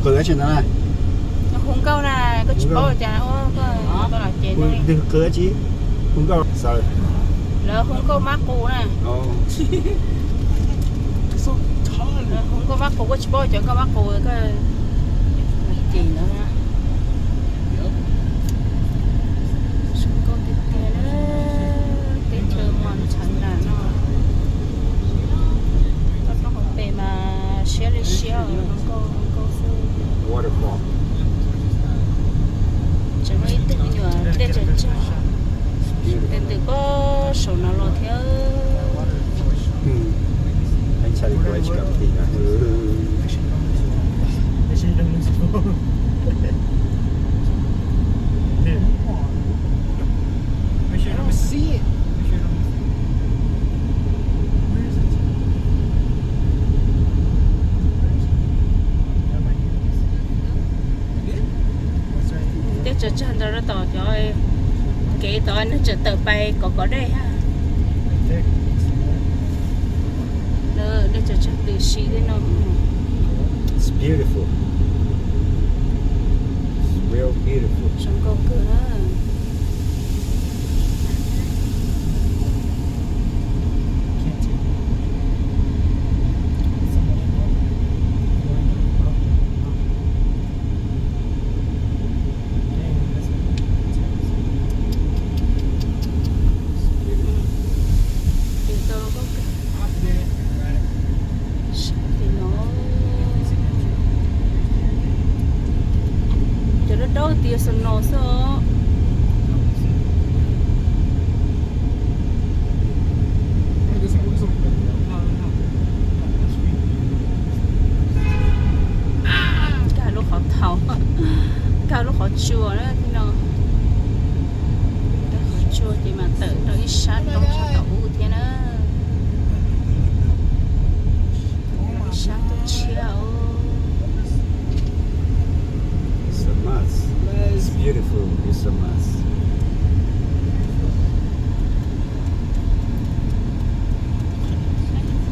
cửa trên đó này. Không câu là có chụp bao giờ có là chuyện này. Đừng cửa chứ. Không câu sao? Lỡ không câu mắc cô nè. Không có mắc cô có chụp bao giờ có mắc cô cái gì nữa nha. Không câu tiếp theo nữa. Cái chơi mòn chẳng là nó không về mà xé lên xé không câu Waterfall. chẳng có ý tưởng nhiều để chơi chơi từ có số nào lo theo Anh chạy đi quay chụp thì là I don't see it. để chơi chơi đó nó tỏ cho cái tỏ nó chơi tờ bay có đây ha nữa để chơi chơi từ xí đến nó It's beautiful. It's real beautiful. trong câu cửa đó đâu tia sân nổ số cả lúc họ thầu cả lúc họ chùa đó thì nó họ chùa thì mà tự tới sát trong sát tàu thế nữa sát tàu chiều It's beautiful. It's a must.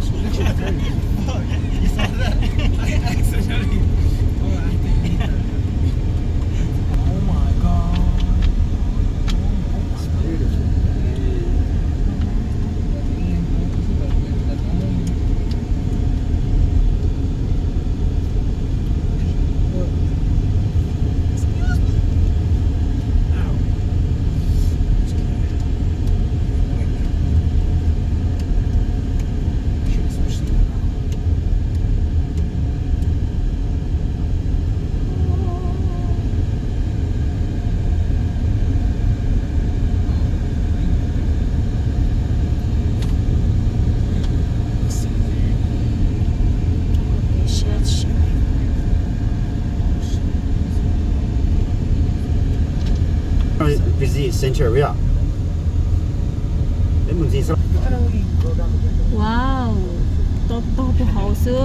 You saw that? I accidentally. Oh my god. It's beautiful. Visit Centuria. Đến mình gì sao? wow to của hậu xưa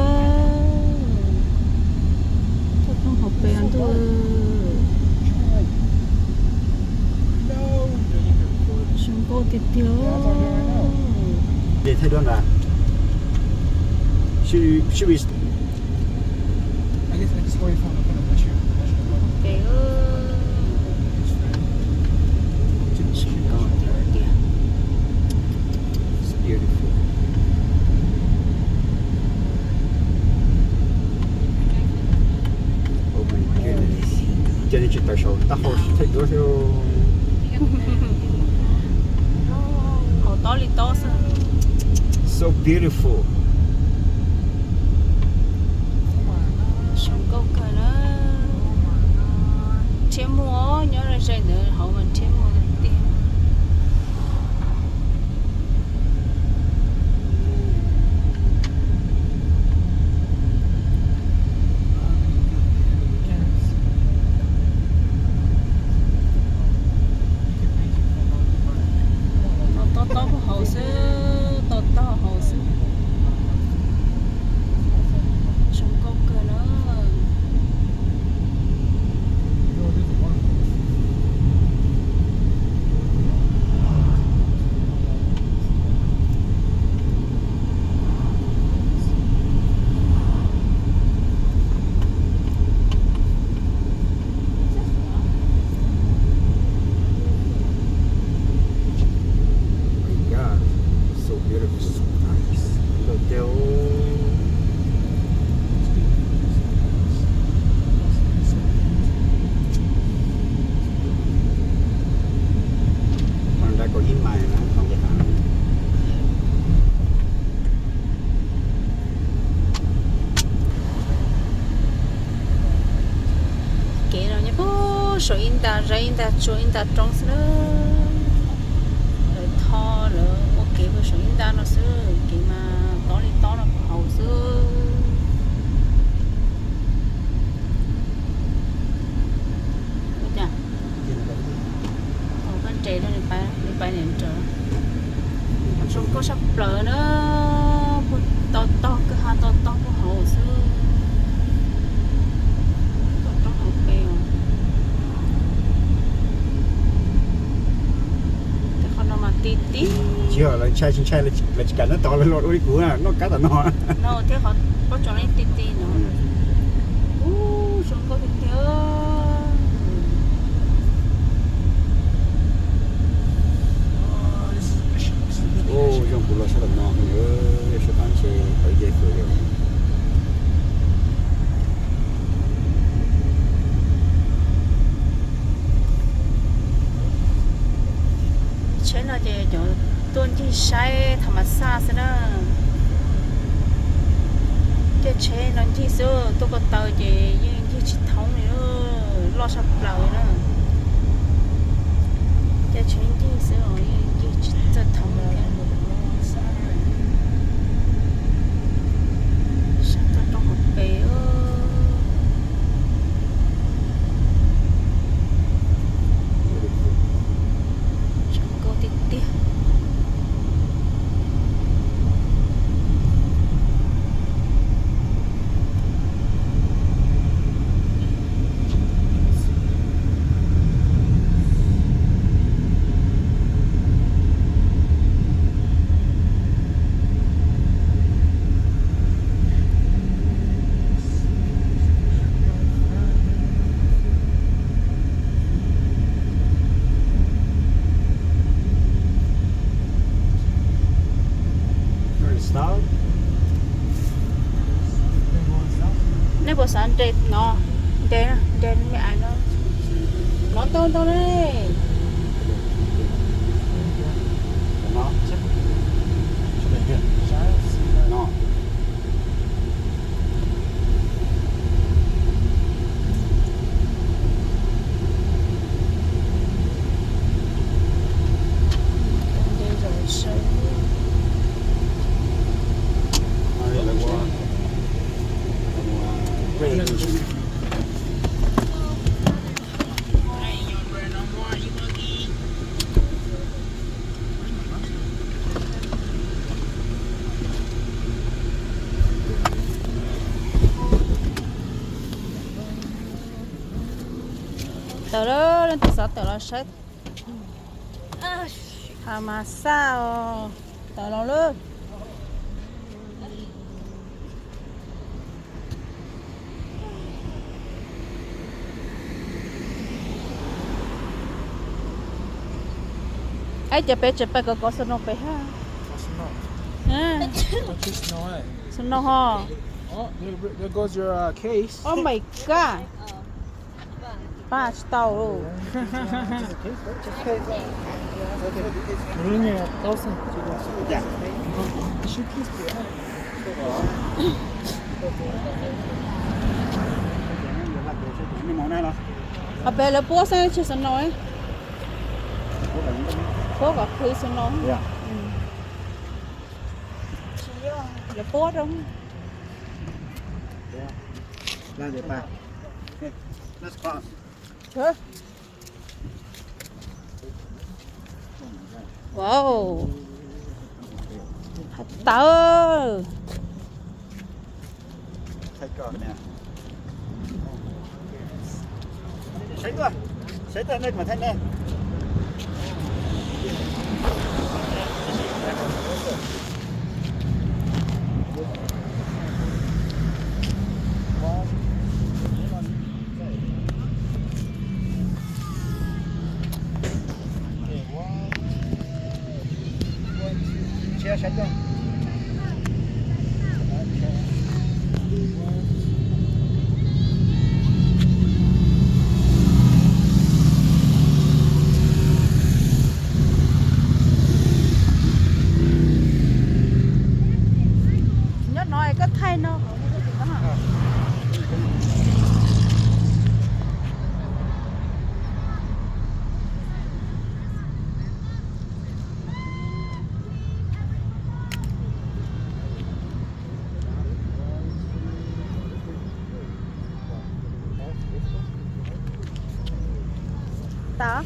to trong học bèn thôi chúng cô tiếp theo Để thay đoạn là should we I guess I just wait for the Glacier National Park. cái It's beautiful. Oh my goodness. Cho nên chuyện tại sao ta không thấy đó theo hậu to li to sao so beautiful. chúng cô cái đó thêm mua nhớ là chơi nữa hậu mình thêm mua tiền to của hậu xưa to hậu xưa chúng cô cái đó Tiêu còn đã có in mày nó không cái hàng kể rồi nhá bố số in ta ra in ta cho in ta trong nữa rồi thò rồi ok với số in ta nó xưa kì mà to đi to nó hậu xưa được chưa còn con trẻ đó đi bay này trở trong có sắp lỡ nữa to to cái hai to to của hậu xưa to hậu bèo cái con nó mà tí tí chưa là chai là chỉ cả nó to lên lột ôi cú à nó cá tao nó nó thế họ có cho lên tí tí nữa xuống có tí tí ô trong cú là sao nó nữa sẽ bán xe ở dây phơi rồi chế nó chỉ cho tuần chỉ sai thầm xa thế đó cái chế nó chỉ số tôi có tàu chỉ chỉ thống nữa lo sắp lâu nữa cái chế chỉ số chỉ cho thống cái sao tôi trong học bể chẳng có tí tí stop nếu bộ sản trệt nó trên mẹ ai nó to đấy nó nó đây rồi sâu đây là qua về tờ đó lên từ sáu tờ đó sách mà sao tờ đó luôn ấy chụp có sân nộp ha à Don't you snow it? sân nộp ha Oh, there goes your case. oh my god ba tàu luôn Really? Awesome. dạ Should case be out. cái món này là à bé là bố sao chưa sân nói bố có khi sân nói dạ là bố đúng là để bà let's cross chưa wow tớ thấy cờ nè sấy tên lên mà thấy nè chia sấy lên cái thay nó không có gì đó hả? Đó.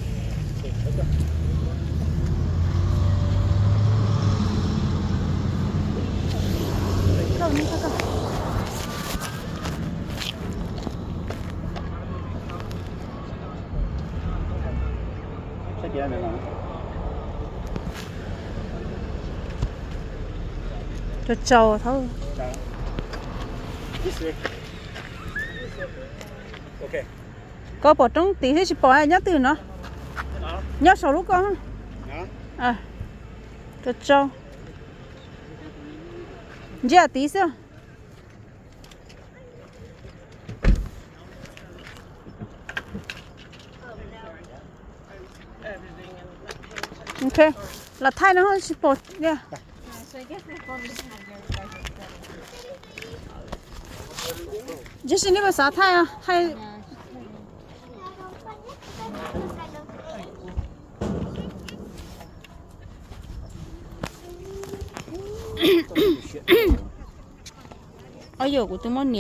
Đâu đi con. Sẽ kia này nào. Cho trâu thôi. This way. Okay. Có bỏ trong tí thì chỉ bỏ ai nhớ từ nó. Nhớ số lúc con. Hả? À. Cho trâu. Giờ tí sao? Ok. Là thay nó hơi bỏ nha.这是那个啥菜啊？还哎呦，我怎么黏？